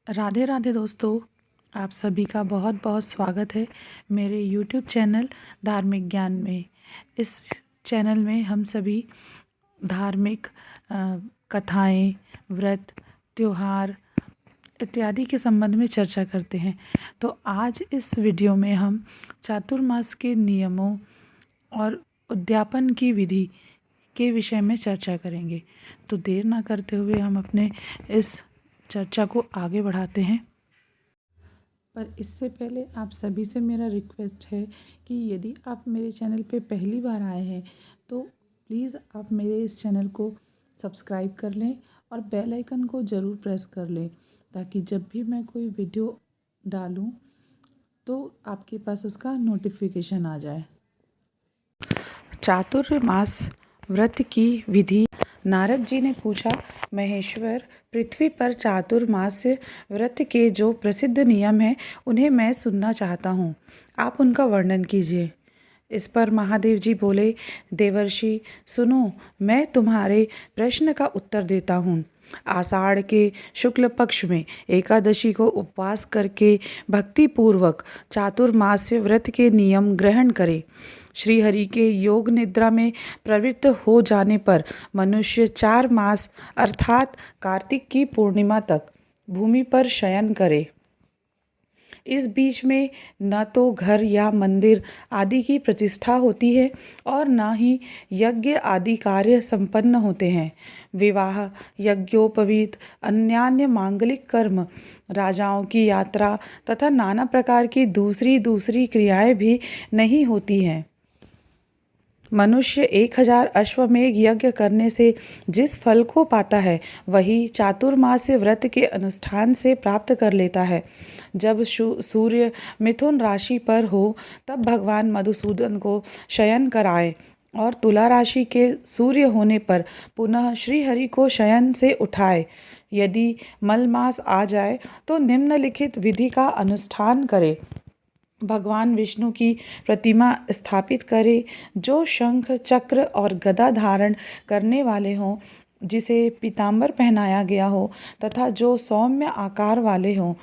राधे राधे दोस्तों, आप सभी का बहुत बहुत स्वागत है मेरे YouTube चैनल धार्मिक ज्ञान में। इस चैनल में हम सभी धार्मिक कथाएं, व्रत, त्योहार इत्यादि के संबंध में चर्चा करते हैं। तो आज इस वीडियो में हम चातुर्मास के नियमों और उद्यापन की विधि के विषय में चर्चा करेंगे। तो देर ना करते हुए हम अपने इस चर्चा को आगे बढ़ाते हैं। पर इससे पहले आप सभी से मेरा रिक्वेस्ट है कि यदि आप मेरे चैनल पे पहली बार आए हैं तो प्लीज़ आप मेरे इस चैनल को सब्सक्राइब कर लें और बेल आइकन को ज़रूर प्रेस कर लें, ताकि जब भी मैं कोई वीडियो डालूं तो आपके पास उसका नोटिफिकेशन आ जाए। चातुर्मास व्रत की विधि। नारद जी ने पूछा, महेश्वर, पृथ्वी पर चातुर्मास व्रत के जो प्रसिद्ध नियम हैं उन्हें मैं सुनना चाहता हूँ। आप उनका वर्णन कीजिए। इस पर महादेव जी बोले, देवर्षि सुनो, मैं तुम्हारे प्रश्न का उत्तर देता हूँ। आषाढ़ के शुक्ल पक्ष में एकादशी को उपवास करके भक्तिपूर्वक चातुर्मास्य व्रत के नियम ग्रहण करें। श्री हरि के योग निद्रा में प्रवृत्त हो जाने पर मनुष्य 4 मास अर्थात कार्तिक की पूर्णिमा तक भूमि पर शयन करे। इस बीच में न तो घर या मंदिर आदि की प्रतिष्ठा होती है और न ही यज्ञ आदि कार्य संपन्न होते हैं। विवाह, यज्ञोपवीत, अन्यान्य मांगलिक कर्म, राजाओं की यात्रा तथा नाना प्रकार की दूसरी क्रियाएं भी नहीं होती हैं। मनुष्य 1000 अश्वमेघ यज्ञ करने से जिस फल को पाता है वही चातुर्मास्य व्रत के अनुष्ठान से प्राप्त कर लेता है। जब सूर्य मिथुन राशि पर हो तब भगवान मधुसूदन को शयन कराए और तुला राशि के सूर्य होने पर पुनः श्रीहरि को शयन से उठाए। यदि मलमास आ जाए तो निम्नलिखित विधि का अनुष्ठान करे। भगवान विष्णु की प्रतिमा स्थापित करे जो शंख, चक्र और गदा धारण करने वाले हों, जिसे पीताम्बर पहनाया गया हो तथा जो सौम्य आकार वाले हों।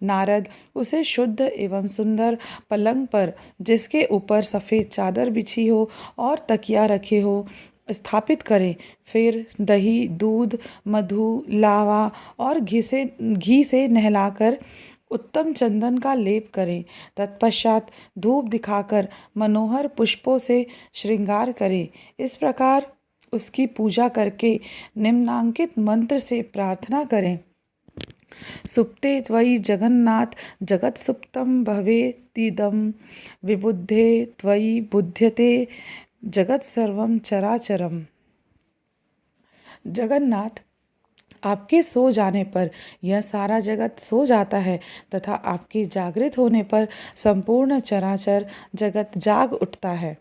नारद उसे शुद्ध एवं सुंदर पलंग पर, जिसके ऊपर सफ़ेद चादर बिछी हो और तकिया रखे हो, स्थापित करें। फिर दही, दूध, मधु, लावा और घी से नहलाकर उत्तम चंदन का लेप करें। तत्पश्चात धूप दिखाकर मनोहर पुष्पों से श्रृंगार करें। इस प्रकार उसकी पूजा करके निम्नांकित मंत्र से प्रार्थना करें। सुप्ते त्वयि जगन्नाथ जगत सुप्तम भवेतिदं, विबुद्धे त्वयि बुध्यते जगत सर्वम चराचरम। जगन्नाथ, आपके सो जाने पर यह सारा जगत सो जाता है तथा आपके जागृत होने पर संपूर्ण चराचर जगत जाग उठता है।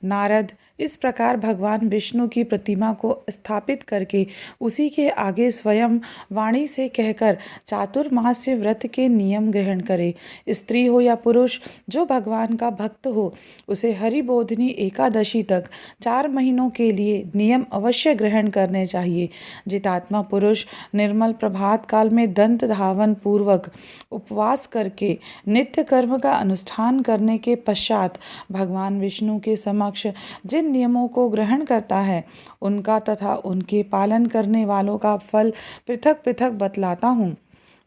नारद इस प्रकार भगवान विष्णु की प्रतिमा को स्थापित करके उसी के आगे स्वयं वाणी से कहकर चातुर्मास्य व्रत के नियम ग्रहण करे। स्त्री हो या पुरुष, जो भगवान का भक्त हो, उसे हरिबोधिनी एकादशी तक 4 महीनों के लिए नियम अवश्य ग्रहण करने चाहिए। जितात्मा पुरुष निर्मल प्रभात काल में दंत धावन पूर्वक उपवास करके नित्य कर्म का अनुष्ठान करने के पश्चात भगवान विष्णु के समक्ष जिन नियमों को ग्रहण करता है उनका तथा उनके पालन करने वालों का फल पृथक पृथक बतलाता हूँ।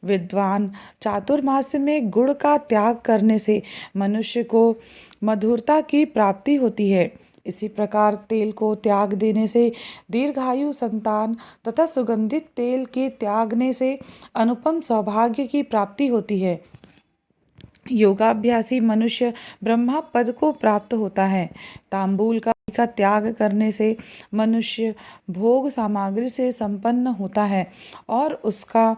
विद्वान, चातुर्मास्य में गुड़ का त्याग करने से मनुष्य को मधुरता की प्राप्ति होती है। इसी प्रकार तेल को त्याग देने से दीर्घायु, संतान तथा सुगंधित तेल के त्यागने से अनुपम सौभाग्य की प्राप्ति होती है। योगाभ्यासी मनुष्य ब्रह्मा पद को प्राप्त होता है। तांबूल का त्याग करने से मनुष्य भोग सामग्री से संपन्न होता है और उसका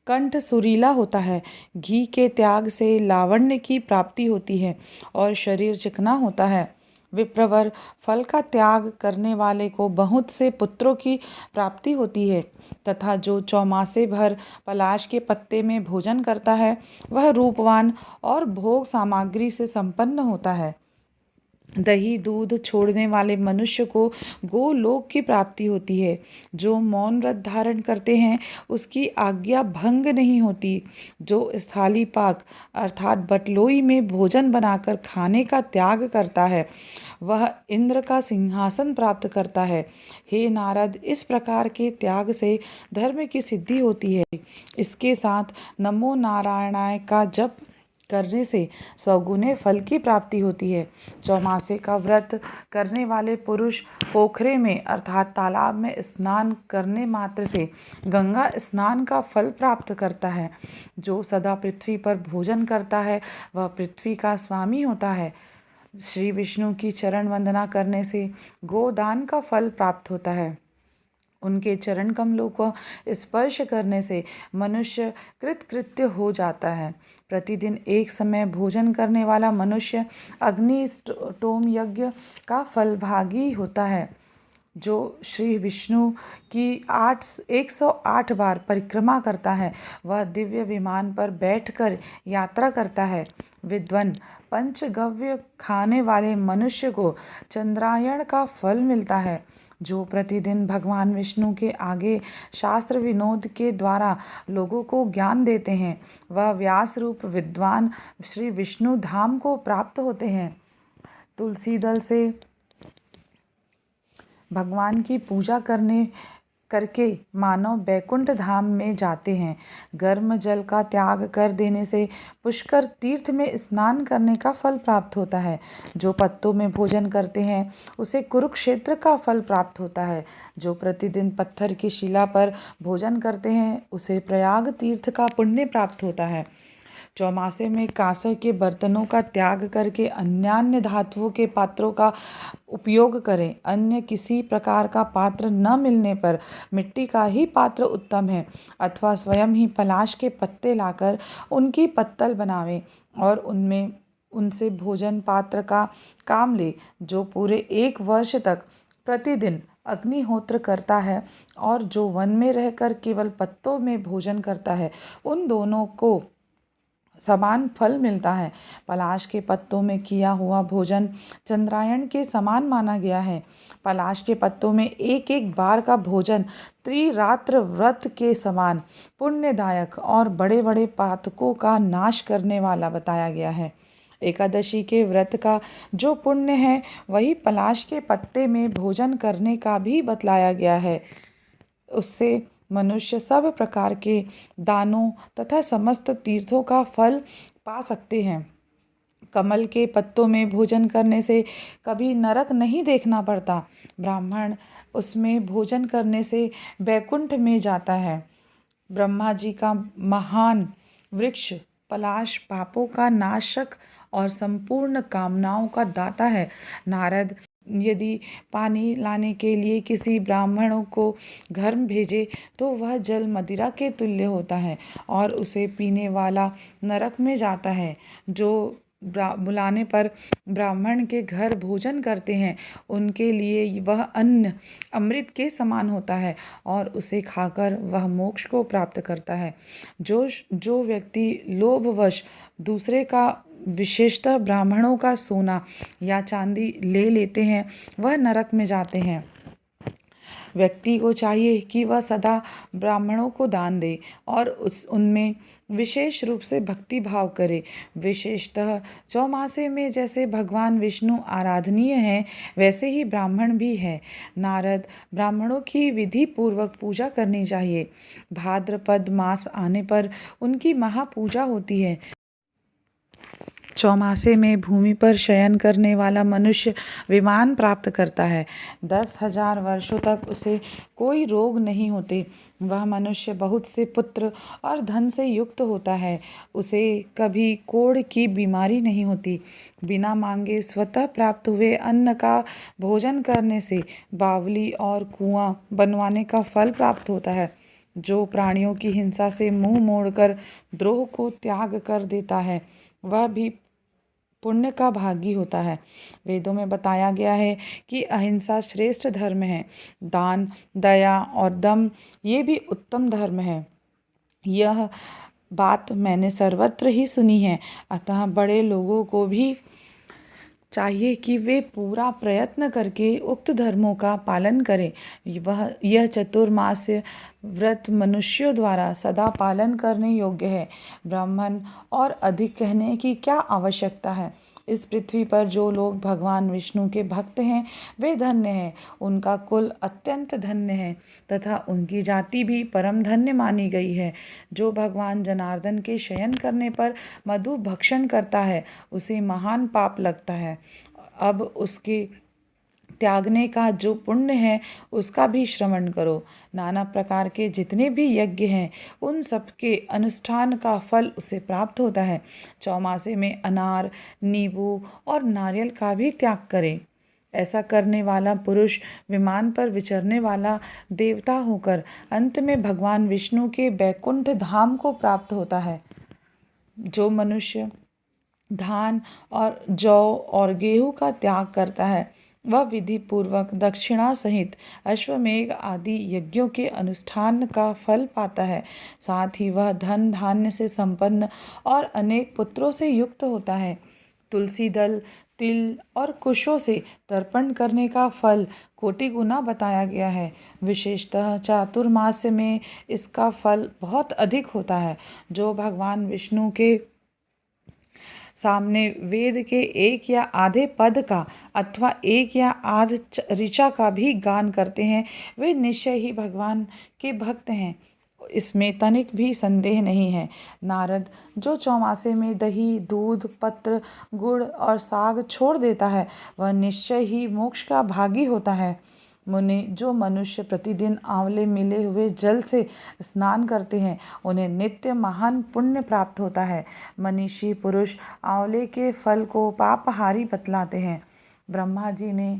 कंठ सुरीला होता है। घी के त्याग से लावण्य की प्राप्ति होती है और शरीर चिकना होता है। विप्रवर, फल का त्याग करने वाले को बहुत से पुत्रों की प्राप्ति होती है तथा जो चौमासे भर पलाश के पत्ते में भोजन करता है वह रूपवान और भोग सामग्री से संपन्न होता है। दही दूध छोड़ने वाले मनुष्य को गोलोक की प्राप्ति होती है। जो मौन व्रत धारण करते हैं उसकी आज्ञा भंग नहीं होती। जो स्थाली पाक अर्थात बटलोई में भोजन बनाकर खाने का त्याग करता है वह इंद्र का सिंहासन प्राप्त करता है। हे नारद, इस प्रकार के त्याग से धर्म की सिद्धि होती है। इसके साथ नमो नारायणाय का जप करने से सौगुने फल की प्राप्ति होती है। चौमासे का व्रत करने वाले पुरुष पोखरे में अर्थात तालाब में स्नान करने मात्र से गंगा स्नान का फल प्राप्त करता है। जो सदा पृथ्वी पर भोजन करता है वह पृथ्वी का स्वामी होता है। श्री विष्णु की चरण वंदना करने से गोदान का फल प्राप्त होता है। उनके चरण कमलों को स्पर्श करने से मनुष्य कृतकृत्य हो जाता है। प्रतिदिन एक समय भोजन करने वाला मनुष्य अग्नि टोम यज्ञ का फलभागी होता है। जो श्री विष्णु की 108 बार परिक्रमा करता है वह दिव्य विमान पर बैठकर यात्रा करता है। विद्वन पंचगव्य खाने वाले मनुष्य को चंद्रायण का फल मिलता है। जो प्रतिदिन भगवान विष्णु के आगे शास्त्र विनोद के द्वारा लोगों को ज्ञान देते हैं वह व्यास रूप विद्वान श्री विष्णु धाम को प्राप्त होते हैं। तुलसी दल से भगवान की पूजा करके मानव बैकुंठ धाम में जाते हैं। गर्म जल का त्याग कर देने से पुष्कर तीर्थ में स्नान करने का फल प्राप्त होता है। जो पत्तों में भोजन करते हैं उसे कुरुक्षेत्र का फल प्राप्त होता है। जो प्रतिदिन पत्थर की शिला पर भोजन करते हैं उसे प्रयाग तीर्थ का पुण्य प्राप्त होता है। चौमासे में कांसे के बर्तनों का त्याग करके अन्यान्य धातुओं के पात्रों का उपयोग करें। अन्य किसी प्रकार का पात्र न मिलने पर मिट्टी का ही पात्र उत्तम है। अथवा स्वयं ही पलाश के पत्ते लाकर उनकी पत्तल बनावें और उनसे भोजन पात्र का काम ले। जो पूरे 1 वर्ष तक प्रतिदिन अग्निहोत्र करता है और जो वन में रहकर केवल पत्तों में भोजन करता है उन दोनों को समान फल मिलता है। पलाश के पत्तों में किया हुआ भोजन चंद्रायण के समान माना गया है। पलाश के पत्तों में एक एक बार का भोजन त्रिरात्र व्रत के समान पुण्यदायक और बड़े बड़े पातकों का नाश करने वाला बताया गया है। एकादशी के व्रत का जो पुण्य है वही पलाश के पत्ते में भोजन करने का भी बतलाया गया है। उससे मनुष्य सब प्रकार के दानों तथा समस्त तीर्थों का फल पा सकते हैं। कमल के पत्तों में भोजन करने से कभी नरक नहीं देखना पड़ता। ब्राह्मण उसमें भोजन करने से बैकुंठ में जाता है। ब्रह्मा जी का महान वृक्ष पलाश पापों का नाशक और संपूर्ण कामनाओं का दाता है। नारद यदि पानी लाने के लिए किसी ब्राह्मणों को घर भेजे तो वह जल मदिरा के तुल्य होता है और उसे पीने वाला नरक में जाता है। जो बुलाने पर ब्राह्मण के घर भोजन करते हैं उनके लिए वह अन्न अमृत के समान होता है और उसे खाकर वह मोक्ष को प्राप्त करता है। जो व्यक्ति लोभवश दूसरे का विशेषतः ब्राह्मणों का सोना या चांदी ले लेते हैं वह नरक में जाते हैं। व्यक्ति को चाहिए कि वह सदा ब्राह्मणों को दान दे और उनमें विशेष रूप से भक्ति भाव करे। विशेषतः चौमासे में जैसे भगवान विष्णु आराधनीय हैं वैसे ही ब्राह्मण भी है। नारद, ब्राह्मणों की विधि पूर्वक पूजा करनी चाहिए। भाद्रपद मास आने पर उनकी महापूजा होती है। चौमासे में भूमि पर शयन करने वाला मनुष्य विमान प्राप्त करता है। 10,000 वर्षों तक उसे कोई रोग नहीं होते। वह मनुष्य बहुत से पुत्र और धन से युक्त होता है। उसे कभी कोढ़ की बीमारी नहीं होती। बिना मांगे स्वतः प्राप्त हुए अन्न का भोजन करने से बावली और कुआं बनवाने का फल प्राप्त होता है। जो प्राणियों की हिंसा से मुंह मोड़कर द्रोह को त्याग कर देता है वह भी पुण्य का भागी होता है। वेदों में बताया गया है कि अहिंसा श्रेष्ठ धर्म है। दान, दया और दम ये भी उत्तम धर्म है। यह बात मैंने सर्वत्र ही सुनी है। अतः बड़े लोगों को भी चाहिए कि वे पूरा प्रयत्न करके उक्त धर्मों का पालन करें। यह चतुर्मास्य व्रत मनुष्यों द्वारा सदा पालन करने योग्य है। ब्राह्मण और अधिक कहने की क्या आवश्यकता है। इस पृथ्वी पर जो लोग भगवान विष्णु के भक्त हैं वे धन्य हैं। उनका कुल अत्यंत धन्य है तथा उनकी जाति भी परम धन्य मानी गई है। जो भगवान जनार्दन के शयन करने पर मधु भक्षण करता है उसे महान पाप लगता है। अब उसके त्यागने का जो पुण्य है उसका भी श्रवण करो। नाना प्रकार के जितने भी यज्ञ हैं उन सब के अनुष्ठान का फल उसे प्राप्त होता है। चौमासे में अनार, नींबू और नारियल का भी त्याग करे। ऐसा करने वाला पुरुष विमान पर विचरने वाला देवता होकर अंत में भगवान विष्णु के बैकुंठ धाम को प्राप्त होता है। जो मनुष्य धान और जौ और गेहूं का त्याग करता है वह विधि पूर्वक दक्षिणा सहित अश्वमेघ आदि यज्ञों के अनुष्ठान का फल पाता है। साथ ही वह धन धान्य से संपन्न और अनेक पुत्रों से युक्त होता है। तुलसी दल, तिल और कुशों से तर्पण करने का फल कोटि गुना बताया गया है। विशेषतः चातुर्मास्य में इसका फल बहुत अधिक होता है। जो भगवान विष्णु के सामने वेद के एक या आधे पद का अथवा एक या आध ऋचा का भी गान करते हैं वे निश्चय ही भगवान के भक्त हैं। इसमें तनिक भी संदेह नहीं है। नारद जो चौमासे में दही, दूध, पत्र, गुड़ और साग छोड़ देता है वह निश्चय ही मोक्ष का भागी होता है। मुनि जो मनुष्य प्रतिदिन आंवले मिले हुए जल से स्नान करते हैं उन्हें नित्य महान पुण्य प्राप्त होता है। मनीषी पुरुष आंवले के फल को पापहारी बतलाते हैं। ब्रह्मा जी ने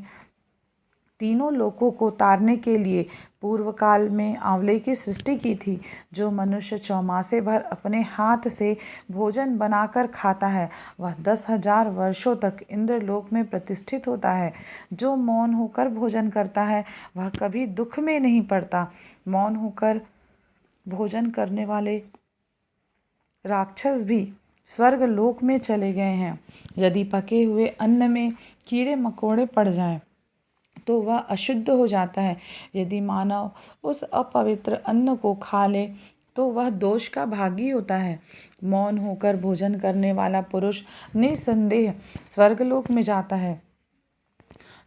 तीनों लोकों को तारने के लिए पूर्व काल में आंवले की सृष्टि की थी। जो मनुष्य चौमासे भर अपने हाथ से भोजन बनाकर खाता है वह 10,000 वर्षों तक इंद्रलोक में प्रतिष्ठित होता है। जो मौन होकर भोजन करता है वह कभी दुख में नहीं पड़ता। मौन होकर भोजन करने वाले राक्षस भी स्वर्ग लोक में चले गए हैं। यदि पके हुए अन्न में कीड़े मकोड़े पड़ जाएं तो वह अशुद्ध हो जाता है। यदि मानव उस अपवित्र अन्न को खा ले तो वह दोष का भागी होता है। मौन होकर भोजन करने वाला पुरुष निसंदेह स्वर्गलोक में जाता है।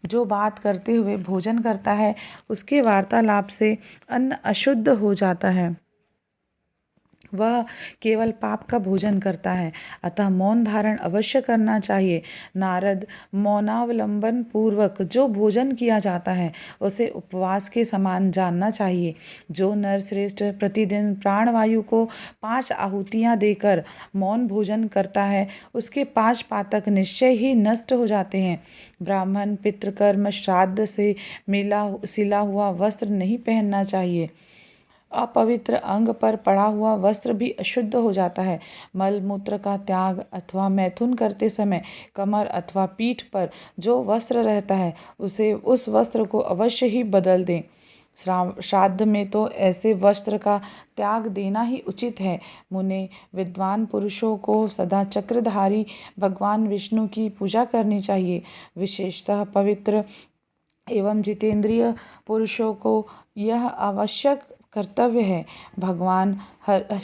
जो बात करते हुए भोजन करता है उसके वार्तालाप से अन्न अशुद्ध हो जाता है। वह केवल पाप का भोजन करता है। अतः मौन धारण अवश्य करना चाहिए। नारद, मौनावलंबन पूर्वक जो भोजन किया जाता है उसे उपवास के समान जानना चाहिए। जो नरश्रेष्ठ प्रतिदिन प्राणवायु को 5 आहुतियाँ देकर मौन भोजन करता है उसके 5 पातक निश्चय ही नष्ट हो जाते हैं। ब्राह्मण पितृकर्म श्राद्ध से सिला हुआ वस्त्र नहीं पहनना चाहिए। अपवित्र अंग पर पड़ा हुआ वस्त्र भी अशुद्ध हो जाता है। मल मूत्र का त्याग अथवा मैथुन करते समय कमर अथवा पीठ पर जो वस्त्र रहता है उस वस्त्र को अवश्य ही बदल दें। श्राद्ध में तो ऐसे वस्त्र का त्याग देना ही उचित है। मुने विद्वान पुरुषों को सदा चक्रधारी भगवान विष्णु की पूजा करनी चाहिए। विशेषतः पवित्र एवं जितेंद्रिय पुरुषों को यह आवश्यक कर्तव्य है। भगवान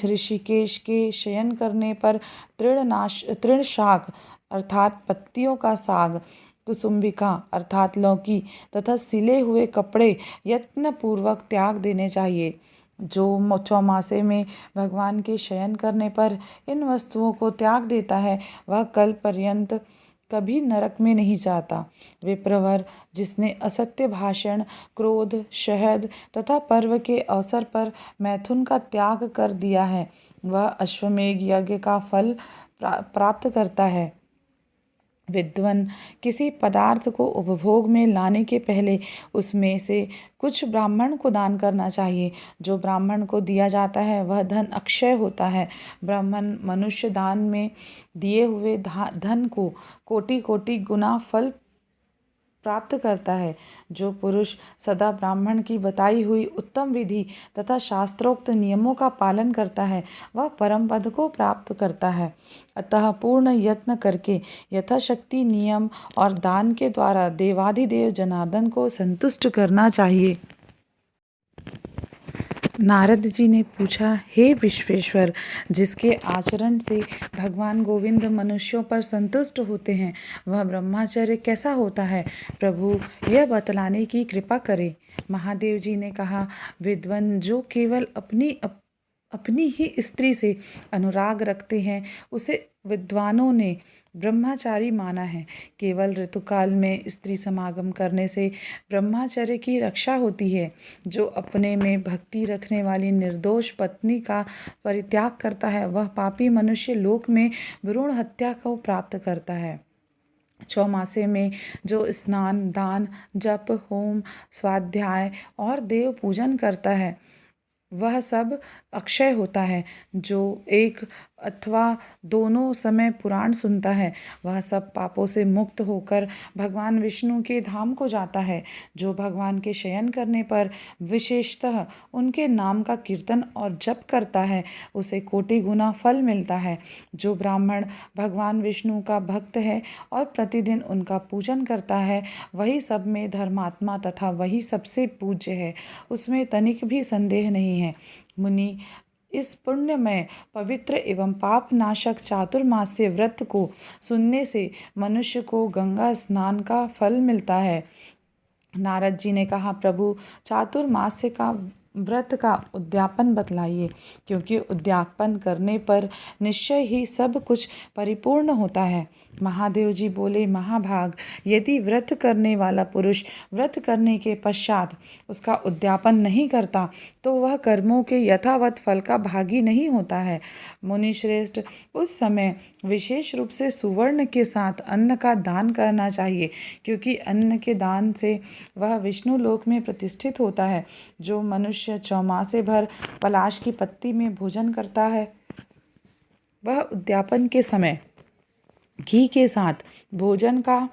ऋषिकेश के शयन करने पर तृण शाक अर्थात पत्तियों का साग, कुसुम्बिका अर्थात लौकी तथा सिले हुए कपड़े यत्न पूर्वक त्याग देने चाहिए। जो चौमासे में भगवान के शयन करने पर इन वस्तुओं को त्याग देता है वह कल पर्यंत कभी नरक में नहीं जाता। विप्रवर जिसने असत्य भाषण, क्रोध, शहद तथा पर्व के अवसर पर मैथुन का त्याग कर दिया है वह अश्वमेघ यज्ञ का फल प्राप्त करता है। विद्वान किसी पदार्थ को उपभोग में लाने के पहले उसमें से कुछ ब्राह्मण को दान करना चाहिए। जो ब्राह्मण को दिया जाता है वह धन अक्षय होता है। ब्राह्मण मनुष्य दान में दिए हुए धन को कोटि कोटि गुना फल प्राप्त करता है। जो पुरुष सदा ब्राह्मण की बताई हुई उत्तम विधि तथा शास्त्रोक्त नियमों का पालन करता है वह परम पद को प्राप्त करता है। अतः पूर्ण यत्न करके यथाशक्ति नियम और दान के द्वारा देवाधिदेव जनार्दन को संतुष्ट करना चाहिए। नारद जी ने पूछा, हे विश्वेश्वर, जिसके आचरण से भगवान गोविंद मनुष्यों पर संतुष्ट होते हैं वह ब्रह्मचर्य कैसा होता है? प्रभु यह बतलाने की कृपा करें। महादेव जी ने कहा, विद्वान जो केवल अपनी ही स्त्री से अनुराग रखते हैं उसे विद्वानों ने ब्रह्मचारी माना है। केवल ऋतुकाल में स्त्री समागम करने से ब्रह्मचर्य की रक्षा होती है। जो अपने में भक्ति रखने वाली निर्दोष पत्नी का परित्याग करता है वह पापी मनुष्य लोक में भ्रूण हत्या को प्राप्त करता है। चौमासे में जो स्नान, दान, जप, होम, स्वाध्याय और देव पूजन करता है वह सब अक्षय होता है। जो एक अथवा दोनों समय पुराण सुनता है वह सब पापों से मुक्त होकर भगवान विष्णु के धाम को जाता है। जो भगवान के शयन करने पर विशेषतः उनके नाम का कीर्तन और जप करता है उसे कोटि गुना फल मिलता है। जो ब्राह्मण भगवान विष्णु का भक्त है और प्रतिदिन उनका पूजन करता है वही सब में धर्मात्मा तथा वही सबसे पूज्य है, उसमें तनिक भी संदेह नहीं है। मुनि, इस पुण्यमय, पवित्र एवं पापनाशक चातुर्मास्य व्रत को सुनने से मनुष्य को गंगा स्नान का फल मिलता है। नारद जी ने कहा, प्रभु चातुर्मास्य का व्रत का उद्यापन बतलाइए, क्योंकि उद्यापन करने पर निश्चय ही सब कुछ परिपूर्ण होता है। महादेव जी बोले, महाभाग, यदि व्रत करने वाला पुरुष व्रत करने के पश्चात उसका उद्यापन नहीं करता तो वह कर्मों के यथावत फल का भागी नहीं होता है। मुनि श्रेष्ठ, उस समय विशेष रूप से सुवर्ण के साथ अन्न का दान करना चाहिए, क्योंकि अन्न के दान से वह विष्णु लोक में प्रतिष्ठित होता है। जो मनुष्य चौमासे भर पलाश की पत्ती में भोजन करता है वह उद्यापन के समय घी के साथ भोजन का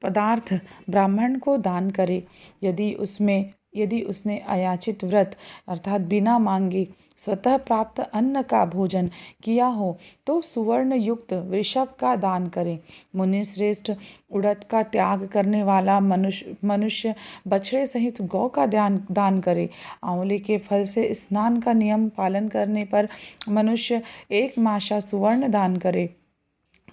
पदार्थ ब्राह्मण को दान करे। यदि उसने अयाचित व्रत अर्थात बिना मांगे स्वतः प्राप्त अन्न का भोजन किया हो तो सुवर्ण युक्त वृषभ का दान करे। मुनि श्रेष्ठ, उड़द का त्याग करने वाला मनुष्य बछड़े सहित गौ का दान करे। आंवले के फल से स्नान का नियम पालन करने पर मनुष्य 1 मासा सुवर्ण दान करे।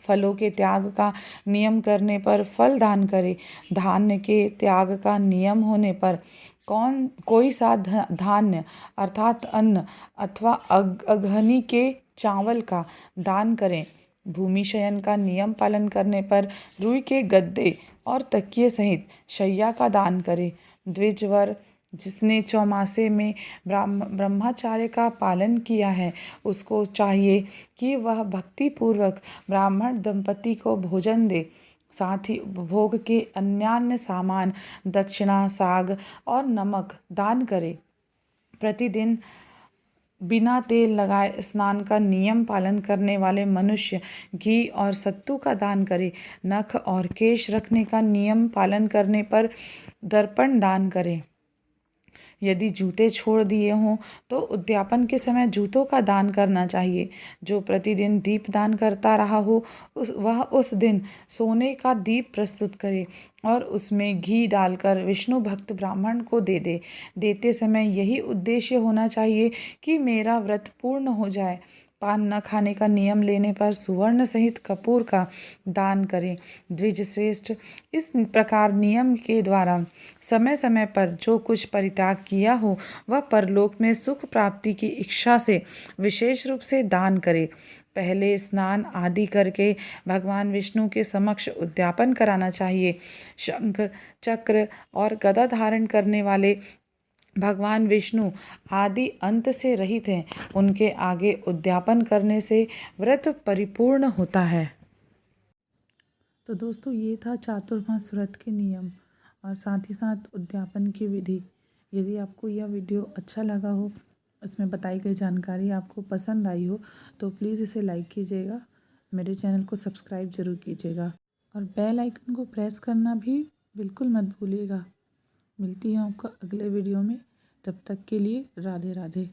फलों के त्याग का नियम करने पर फल दान करे। धान्य के त्याग का नियम होने पर कोई सा धान्य अर्थात अन्न अथवा अगहनी के चावल का दान करें। भूमि शयन का नियम पालन करने पर रुई के गद्दे और तकिए सहित शैया का दान करें। द्विजवर, जिसने चौमासे में ब्रह्मचार्य का पालन किया है उसको चाहिए कि वह भक्तिपूर्वक ब्राह्मण दंपति को भोजन दे, साथ ही उपभोग के अन्यान्य सामान, दक्षिणा, साग और नमक दान करे। प्रतिदिन बिना तेल लगाए स्नान का नियम पालन करने वाले मनुष्य घी और सत्तू का दान करे। नख और केश रखने का नियम पालन करने पर दर्पण दान करे। यदि जूते छोड़ दिए हों तो उद्यापन के समय जूतों का दान करना चाहिए। जो प्रतिदिन दीप दान करता रहा हो वह उस दिन सोने का दीप प्रस्तुत करे और उसमें घी डालकर विष्णु भक्त ब्राह्मण को देते समय यही उद्देश्य होना चाहिए कि मेरा व्रत पूर्ण हो जाए। पान न खाने का नियम लेने पर सुवर्ण सहित कपूर का दान करें। द्विज श्रेष्ठ, इस प्रकार नियम के द्वारा समय समय पर जो कुछ परित्याग किया हो वह परलोक में सुख प्राप्ति की इच्छा से विशेष रूप से दान करे। पहले स्नान आदि करके भगवान विष्णु के समक्ष उद्यापन कराना चाहिए। शंख, चक्र और गदा धारण करने वाले भगवान विष्णु आदि अंत से रहित हैं, उनके आगे उद्यापन करने से व्रत परिपूर्ण होता है। तो दोस्तों, ये था चातुर्मास व्रत के नियम और साथ ही साथ उद्यापन की विधि। यदि आपको यह वीडियो अच्छा लगा हो, इसमें बताई गई जानकारी आपको पसंद आई हो तो प्लीज़ इसे लाइक कीजिएगा, मेरे चैनल को सब्सक्राइब जरूर कीजिएगा और बेल आइकन को प्रेस करना भी बिल्कुल मत भूलिएगा। मिलती हूँ आपको अगले वीडियो में, तब तक के लिए राधे राधे।